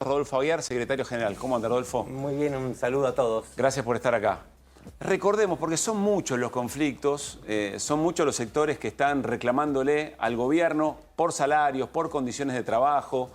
Rodolfo Aguiar, secretario general. ¿Cómo anda, Rodolfo? Muy bien, un saludo a todos. Gracias por estar acá. Recordemos, porque son muchos los conflictos, son muchos los sectores que están reclamándole al gobierno por salarios, por condiciones de trabajo,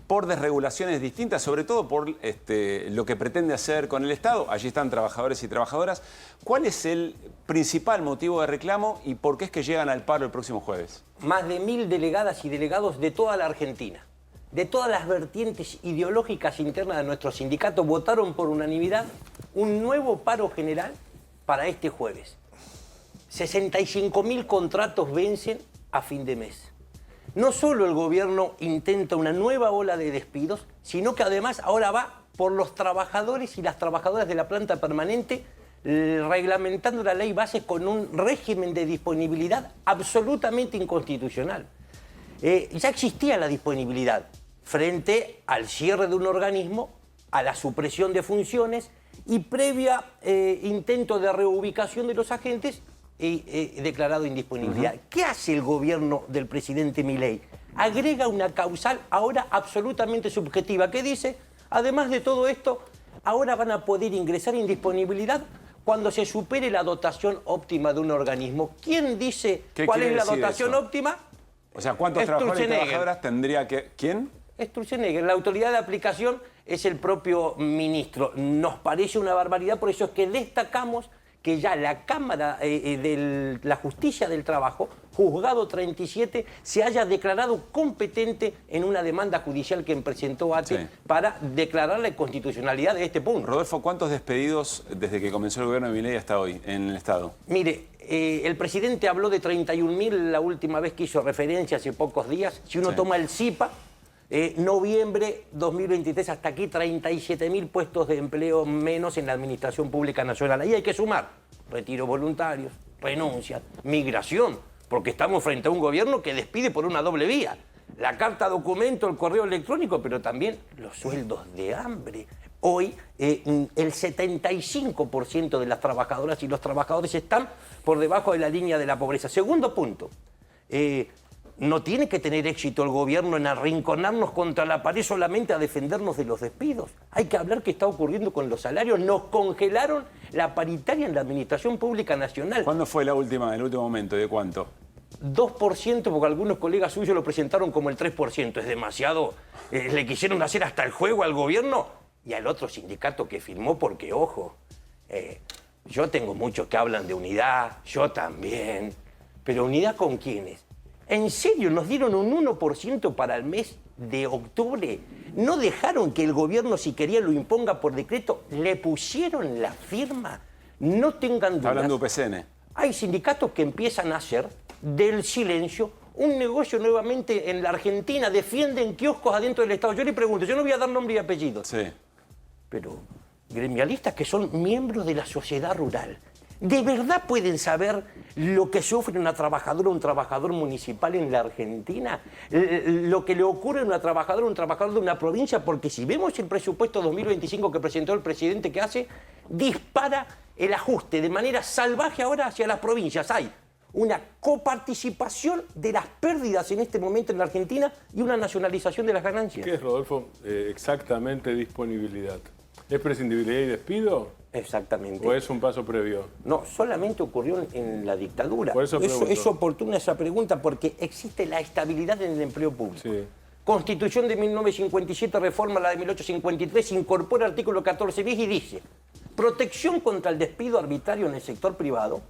por desregulaciones distintas, sobre todo por lo que pretende hacer con el Estado. Allí están trabajadores y trabajadoras. ¿Cuál es el principal motivo de reclamo y por qué es que llegan al paro el próximo jueves? Más de 1000 delegadas y delegados de toda la Argentina, de todas las vertientes ideológicas internas de nuestro sindicato, votaron por unanimidad un nuevo paro general para este jueves. 65.000 contratos vencen a fin de mes. No solo el gobierno intenta una nueva ola de despidos, sino que además ahora va por los trabajadores y las trabajadoras de la planta permanente, reglamentando la ley base con un régimen de disponibilidad absolutamente inconstitucional. Ya existía la disponibilidad frente al cierre de un organismo, a la supresión de funciones y previa intento de reubicación de los agentes declarado indisponibilidad. ¿Qué hace el gobierno del presidente Milei? Agrega una causal ahora absolutamente subjetiva que dice, además de todo esto, ahora van a poder ingresar indisponibilidad cuando se supere la dotación óptima de un organismo. ¿Quién dice cuál es la dotación óptima? O sea, ¿cuántos trabajadores y trabajadoras tendría que...? ¿Quién? Sturzenegger. La autoridad de aplicación es el propio ministro. Nos parece una barbaridad, por eso es que destacamos que ya la Cámara de la Justicia del Trabajo, Juzgado 37, se haya declarado competente en una demanda judicial que presentó ATE para declarar la inconstitucionalidad de este punto. Rodolfo, ¿cuántos despedidos desde que comenzó el gobierno de Milei hasta hoy en el Estado? Mire, el presidente habló de 31.000 la última vez que hizo referencia hace pocos días. Si uno toma el CIPA, noviembre 2023 hasta aquí 37.000 puestos de empleo menos en la Administración Pública Nacional. Ahí hay que sumar retiros voluntarios, renuncias, migración, porque estamos frente a un gobierno que despide por una doble vía. La carta documento, el correo electrónico, pero también los sueldos de hambre. Hoy el 75% de las trabajadoras y los trabajadores están por debajo de la línea de la pobreza. Segundo punto, no tiene que tener éxito el gobierno en arrinconarnos contra la pared solamente a defendernos de los despidos. Hay que hablar qué está ocurriendo con los salarios. Nos congelaron la paritaria en la Administración Pública Nacional. ¿Cuándo fue el último momento? ¿De cuánto? 2%, porque algunos colegas suyos lo presentaron como el 3%. Es demasiado. Le quisieron hacer hasta el juego al gobierno y al otro sindicato que firmó, porque, ojo, yo tengo muchos que hablan de unidad, yo también. Pero ¿unidad con quiénes? ¿En serio nos dieron un 1% para el mes de octubre? ¿No dejaron que el gobierno, si quería, lo imponga por decreto? ¿Le pusieron la firma? No tengan dudas. Está hablando de UPCN. Hay sindicatos que empiezan a hacer del silencio un negocio nuevamente en la Argentina. Defienden kioscos adentro del Estado. Yo le pregunto, yo no voy a dar nombre y apellido. Sí. Pero gremialistas que son miembros de la sociedad rural, ¿de verdad pueden saber lo que sufre una trabajadora o un trabajador municipal en la Argentina? Lo que le ocurre a una trabajadora o un trabajador de una provincia, porque si vemos el presupuesto 2025 que presentó el presidente, que hace, dispara el ajuste de manera salvaje ahora hacia las provincias. Hay una coparticipación de las pérdidas en este momento en la Argentina y una nacionalización de las ganancias. ¿Qué es, Rodolfo, exactamente disponibilidad? ¿Es prescindibilidad y despido? Exactamente. ¿O es un paso previo? No, solamente ocurrió en la dictadura. Por eso es oportuna esa pregunta porque existe la estabilidad en el empleo público. Sí. Constitución de 1957, reforma la de 1853, incorpora el artículo 14 bis y dice: protección contra el despido arbitrario en el sector privado,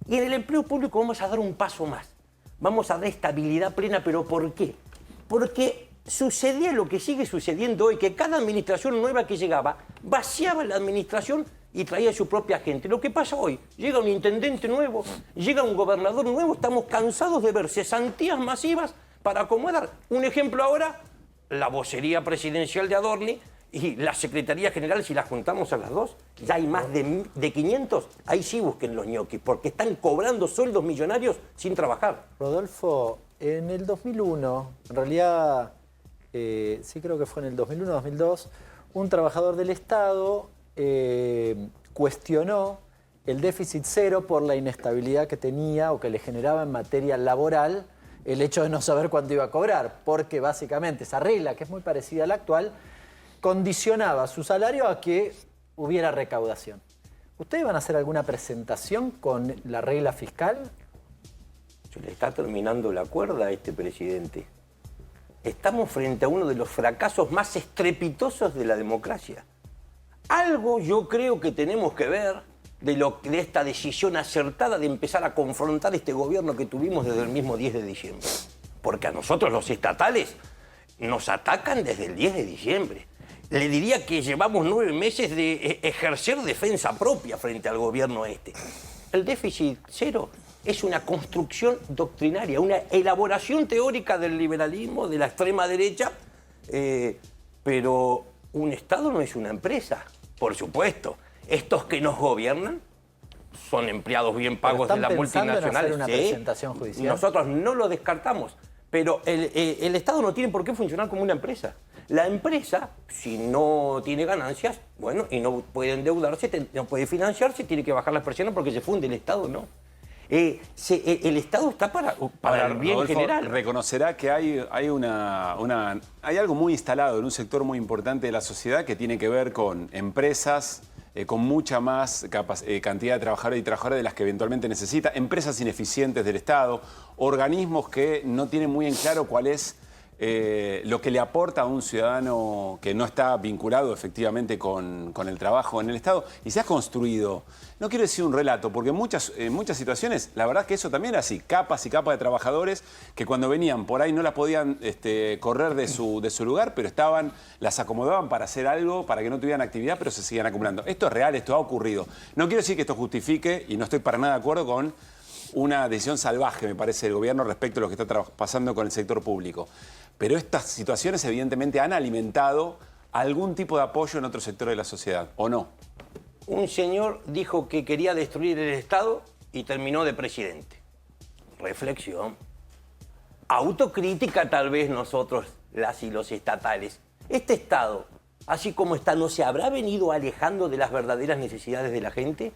y en el empleo público vamos a dar un paso más. Vamos a dar estabilidad plena, ¿pero por qué? Porque sucedía lo que sigue sucediendo hoy, que cada administración nueva que llegaba vaciaba la administración y traía su propia gente. Lo que pasa hoy, llega un intendente nuevo, llega un gobernador nuevo, estamos cansados de ver cesantías masivas para acomodar. Un ejemplo ahora, la vocería presidencial de Adorni y la Secretaría General, si las juntamos a las dos, ya hay más de 500. Ahí sí busquen los ñoquis, porque están cobrando sueldos millonarios sin trabajar. Rodolfo, en el 2001, en realidad, sí creo que fue en el 2001-2002, un trabajador del Estado cuestionó el déficit cero por la inestabilidad que tenía o que le generaba en materia laboral el hecho de no saber cuándo iba a cobrar, porque básicamente esa regla, que es muy parecida a la actual, condicionaba su salario a que hubiera recaudación. ¿Ustedes van a hacer alguna presentación con la regla fiscal? Se le está terminando la cuerda a este presidente. Estamos frente a uno de los fracasos más estrepitosos de la democracia. Algo yo creo que tenemos que ver de esta decisión acertada de empezar a confrontar este gobierno que tuvimos desde el mismo 10 de diciembre. Porque a nosotros los estatales nos atacan desde el 10 de diciembre. Le diría que llevamos 9 meses de ejercer defensa propia frente al gobierno este. El déficit cero es una construcción doctrinaria, una elaboración teórica del liberalismo, de la extrema derecha, pero un Estado no es una empresa, por supuesto. Estos que nos gobiernan son empleados bien pagos de las multinacionales. ¿Están pensando en hacer una presentación judicial? Nosotros no lo descartamos, pero el Estado no tiene por qué funcionar como una empresa. La empresa, si no tiene ganancias, bueno, y no puede endeudarse, no puede financiarse, tiene que bajar las presiones porque se funde. El Estado no. El Estado está para el bien Rodolfo general. Reconocerá que hay algo muy instalado en un sector muy importante de la sociedad que tiene que ver con empresas con mucha más cantidad de trabajadores y trabajadoras de las que eventualmente necesita, empresas ineficientes del Estado, organismos que no tienen muy en claro cuál es lo que le aporta a un ciudadano que no está vinculado efectivamente con el trabajo en el Estado. Y se ha construido, no quiero decir un relato, porque en muchas situaciones la verdad es que eso también era así, capas y capas de trabajadores que cuando venían por ahí no las podían correr de su lugar, pero las acomodaban para hacer algo, para que no tuvieran actividad, pero se seguían acumulando. Esto es real, esto ha ocurrido. No quiero decir que esto justifique, y no estoy para nada de acuerdo con una decisión salvaje, me parece, del gobierno respecto a lo que está pasando con el sector público. Pero estas situaciones evidentemente han alimentado algún tipo de apoyo en otro sector de la sociedad, ¿o no? Un señor dijo que quería destruir el Estado y terminó de presidente. Reflexión. Autocrítica tal vez nosotros, las y los estatales. Este Estado, así como está, ¿no se habrá venido alejando de las verdaderas necesidades de la gente?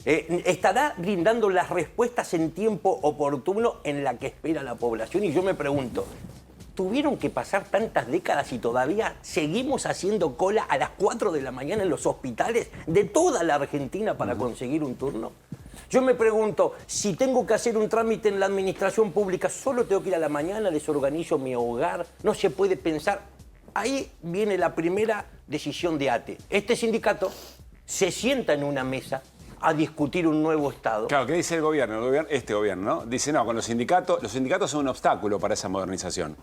¿Estará brindando las respuestas en tiempo oportuno en la que espera la población? Y yo me pregunto, ¿tuvieron que pasar tantas décadas y todavía seguimos haciendo cola a las 4 de la mañana en los hospitales de toda la Argentina para conseguir un turno? Yo me pregunto, si tengo que hacer un trámite en la administración pública, solo tengo que ir a la mañana, desorganizo mi hogar, no se puede pensar. Ahí viene la primera decisión de ATE. Este sindicato se sienta en una mesa a discutir un nuevo Estado. Claro, ¿qué dice el gobierno? Este gobierno, ¿no? Dice, no, con los sindicatos son un obstáculo para esa modernización.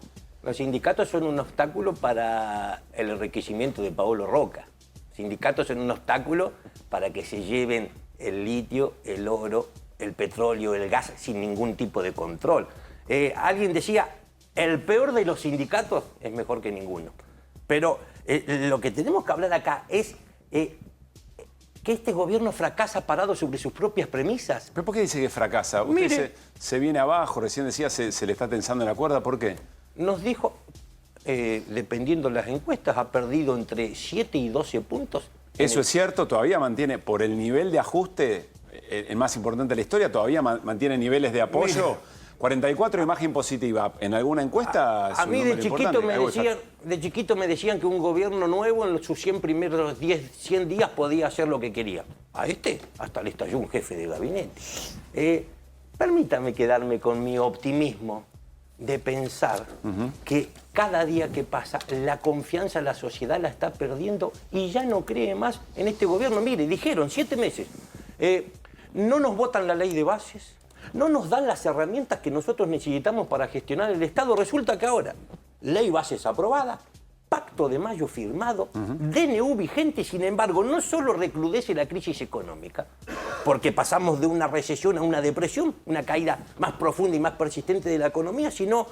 Los sindicatos son un obstáculo para el enriquecimiento de Paolo Roca. Los sindicatos son un obstáculo para que se lleven el litio, el oro, el petróleo, el gas sin ningún tipo de control. Alguien decía, el peor de los sindicatos es mejor que ninguno. Pero lo que tenemos que hablar acá es que este gobierno fracasa parado sobre sus propias premisas. ¿Pero por qué dice que fracasa? Usted Mire, se viene abajo, recién decía, se le está tensando en la cuerda, ¿por qué? nos dijo, dependiendo de las encuestas, ha perdido entre 7 y 12 puntos. Eso es cierto, todavía mantiene, por el nivel de ajuste, el más importante de la historia, todavía mantiene niveles de apoyo. Mira, 44 imagen positiva. ¿En alguna encuesta? A mí de chiquito me decían que un gobierno nuevo en sus 100 primeros 100 días podía hacer lo que quería. A este hasta le estalló un jefe de gabinete. Permítame quedarme con mi optimismo de pensar que cada día que pasa la confianza en la sociedad la está perdiendo y ya no cree más en este gobierno. Mire, dijeron 7 meses, no nos votan la ley de bases, no nos dan las herramientas que nosotros necesitamos para gestionar el Estado. Resulta que ahora, ley bases aprobada, Pacto de Mayo firmado, DNU vigente, sin embargo, no solo recrudece la crisis económica, porque pasamos de una recesión a una depresión, una caída más profunda y más persistente de la economía, sino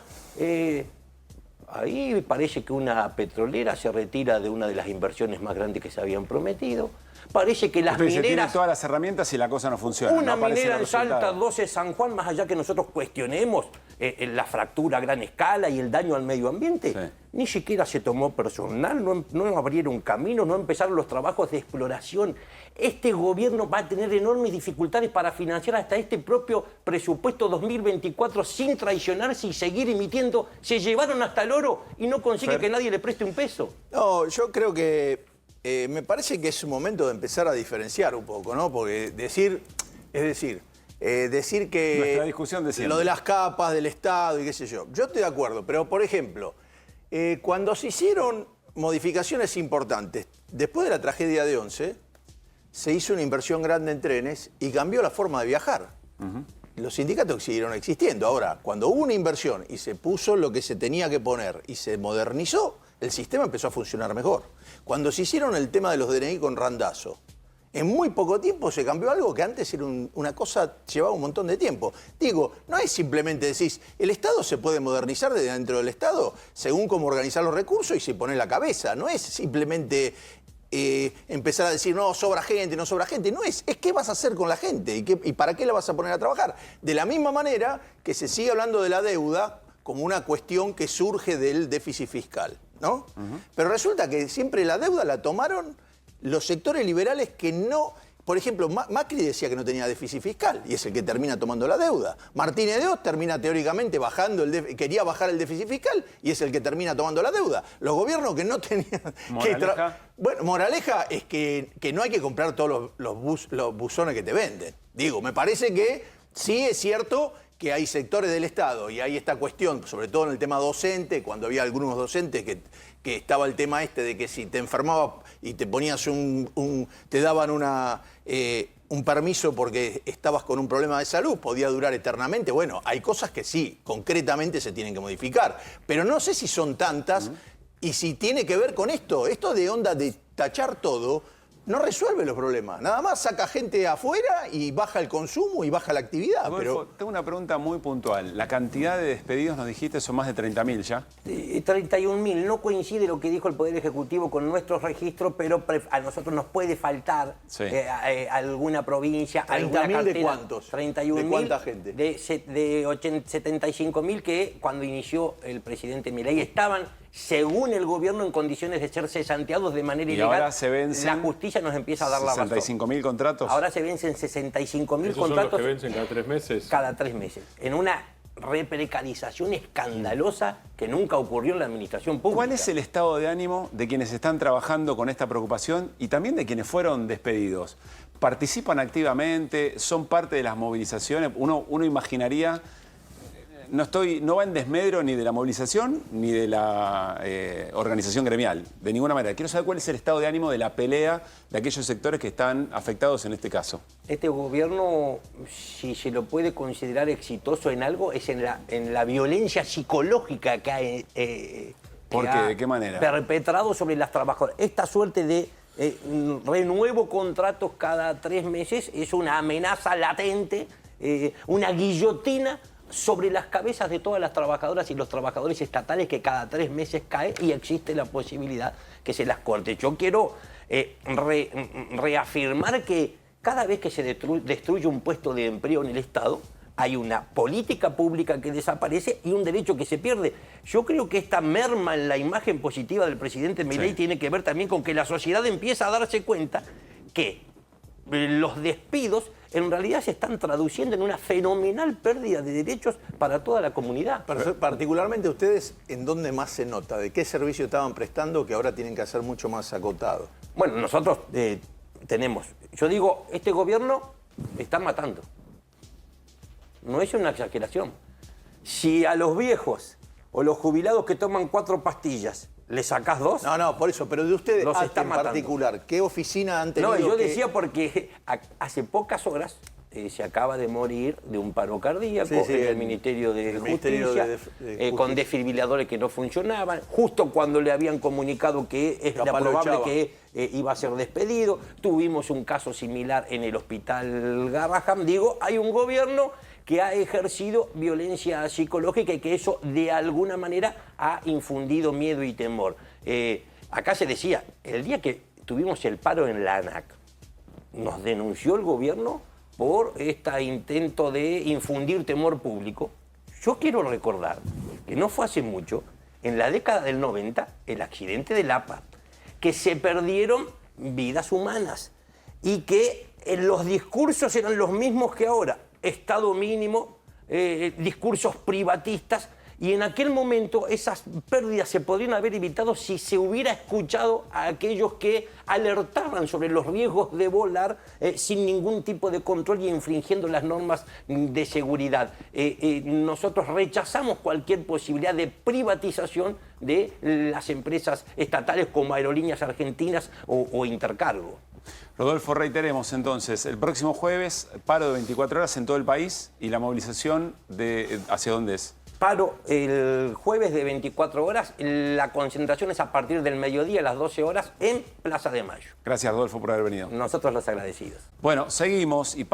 ahí parece que una petrolera se retira de una de las inversiones más grandes que se habían prometido. Parece que las mineras... Tiene todas las herramientas y la cosa no funciona. Una no minera en Salta, resultados. 12 San Juan, más allá que nosotros cuestionemos la fractura a gran escala y el daño al medio ambiente. Sí. Ni siquiera se tomó personal, no abrieron caminos, no empezaron los trabajos de exploración. Este gobierno va a tener enormes dificultades para financiar hasta este propio presupuesto 2024 sin traicionarse y seguir emitiendo. Se llevaron hasta el oro y no consigue que nadie le preste un peso. No, yo creo que me parece que es un momento de empezar a diferenciar un poco, ¿no? Porque decir que Nuestra discusión de siempre. lo de las capas del Estado y qué sé yo. Yo estoy de acuerdo, pero por ejemplo, cuando se hicieron modificaciones importantes, después de la tragedia de Once, se hizo una inversión grande en trenes y cambió la forma de viajar. Los sindicatos siguieron existiendo. Ahora, cuando hubo una inversión y se puso lo que se tenía que poner y se modernizó, el sistema empezó a funcionar mejor. Cuando se hicieron el tema de los DNI con Randazzo, en muy poco tiempo se cambió algo que antes era una cosa, llevaba un montón de tiempo. Digo, no es simplemente decir, el Estado se puede modernizar desde dentro del Estado según cómo organizar los recursos y se pone la cabeza. No es simplemente empezar a decir, no, sobra gente, no sobra gente. No es qué vas a hacer con la gente y para qué la vas a poner a trabajar. De la misma manera que se sigue hablando de la deuda como una cuestión que surge del déficit fiscal, ¿no? Pero resulta que siempre la deuda la tomaron los sectores liberales que no... Por ejemplo, Macri decía que no tenía déficit fiscal y es el que termina tomando la deuda. Martínez de Oz termina teóricamente bajando quería bajar el déficit fiscal y es el que termina tomando la deuda. Los gobiernos que no tenían... ¿Moraleja? Bueno, moraleja es que no hay que comprar todos los buzones que te venden. Digo, me parece que sí es cierto que hay sectores del Estado y hay esta cuestión, sobre todo en el tema docente, cuando había algunos docentes que estaba el tema este de que si te enfermabas y te ponías te daban un permiso porque estabas con un problema de salud, podía durar eternamente. Bueno, hay cosas que sí, concretamente se tienen que modificar, pero no sé si son tantas y si tiene que ver con esto de onda de tachar todo, no resuelve los problemas. Nada más saca gente afuera y baja el consumo y baja la actividad. Adolfo, tengo una pregunta muy puntual. La cantidad de despedidos, nos dijiste, son más de 30.000 ya. 31.000. No coincide lo que dijo el Poder Ejecutivo con nuestros registros, pero a nosotros nos puede faltar Sí. alguna provincia, alguna 30.000 de cartera. cuántos? 31.000. ¿De cuánta gente? De 75.000 que cuando inició el presidente Milei estaban, según el gobierno, en condiciones de ser cesanteados de manera ilegal. Ahora se vencen la justicia nos empieza a dar la razón. 65.000 contratos. Ahora se vencen 65.000 ¿Esos son los contratos que vencen cada 3 meses? cada 3 meses. En una reprecarización escandalosa que nunca ocurrió en la administración pública. ¿Cuál es el estado de ánimo de quienes están trabajando con esta preocupación y también de quienes fueron despedidos? ¿Participan activamente? ¿Son parte de las movilizaciones? Uno imaginaría... No va en desmedro ni de la movilización ni de la organización gremial, de ninguna manera. Quiero saber cuál es el estado de ánimo de la pelea de aquellos sectores que están afectados en este caso. Este gobierno, si se lo puede considerar exitoso en algo, es en la violencia psicológica que ha, ¿Por qué? ¿De qué manera? Perpetrado sobre las trabajadoras. Esta suerte de renuevo contratos cada 3 meses es una amenaza latente, una guillotina sobre las cabezas de todas las trabajadoras y los trabajadores estatales que cada 3 meses cae y existe la posibilidad que se las corte. Yo quiero reafirmar que cada vez que se destruye un puesto de empleo en el Estado, hay una política pública que desaparece y un derecho que se pierde. Yo creo que esta merma en la imagen positiva del presidente Milei tiene que ver también con que la sociedad empieza a darse cuenta que los despidos en realidad se están traduciendo en una fenomenal pérdida de derechos para toda la comunidad. Particularmente ustedes, ¿en dónde más se nota? ¿De qué servicio estaban prestando que ahora tienen que hacer mucho más acotado? Bueno, nosotros tenemos... Yo digo, este gobierno está matando. No es una exageración. Si a los viejos o los jubilados que toman 4 pastillas le sacás 2... No, por eso, pero de ustedes Los está en matando. particular, ¿qué oficina han tenido? No, yo que... decía porque hace pocas horas se acaba de morir de un paro cardíaco Sí, en el Ministerio de el Justicia, Ministerio de con Justicia. desfibriladores que no funcionaban, justo cuando le habían comunicado que era Palo probable Chava. que iba a ser despedido. Tuvimos un caso similar en el Hospital Garrahan. Digo, hay un gobierno que ha ejercido violencia psicológica y que eso de alguna manera ha infundido miedo y temor. Acá se decía, el día que tuvimos el paro en la ANAC, nos denunció el gobierno por este intento de infundir temor público. Yo quiero recordar que no fue hace mucho, en la década del 90, el accidente de Lapa, que se perdieron vidas humanas y que los discursos eran los mismos que ahora, Estado mínimo, discursos privatistas, y en aquel momento esas pérdidas se podrían haber evitado si se hubiera escuchado a aquellos que alertaban sobre los riesgos de volar sin ningún tipo de control y infringiendo las normas de seguridad. Nosotros rechazamos cualquier posibilidad de privatización de las empresas estatales como Aerolíneas Argentinas o Intercargo. Rodolfo, reiteremos entonces, el próximo jueves, paro de 24 horas en todo el país y la movilización ¿hacia dónde es? Paro el jueves de 24 horas, la concentración es a partir del mediodía a las 12 horas en Plaza de Mayo. Gracias, Rodolfo, por haber venido. Nosotros los agradecidos. Bueno, seguimos y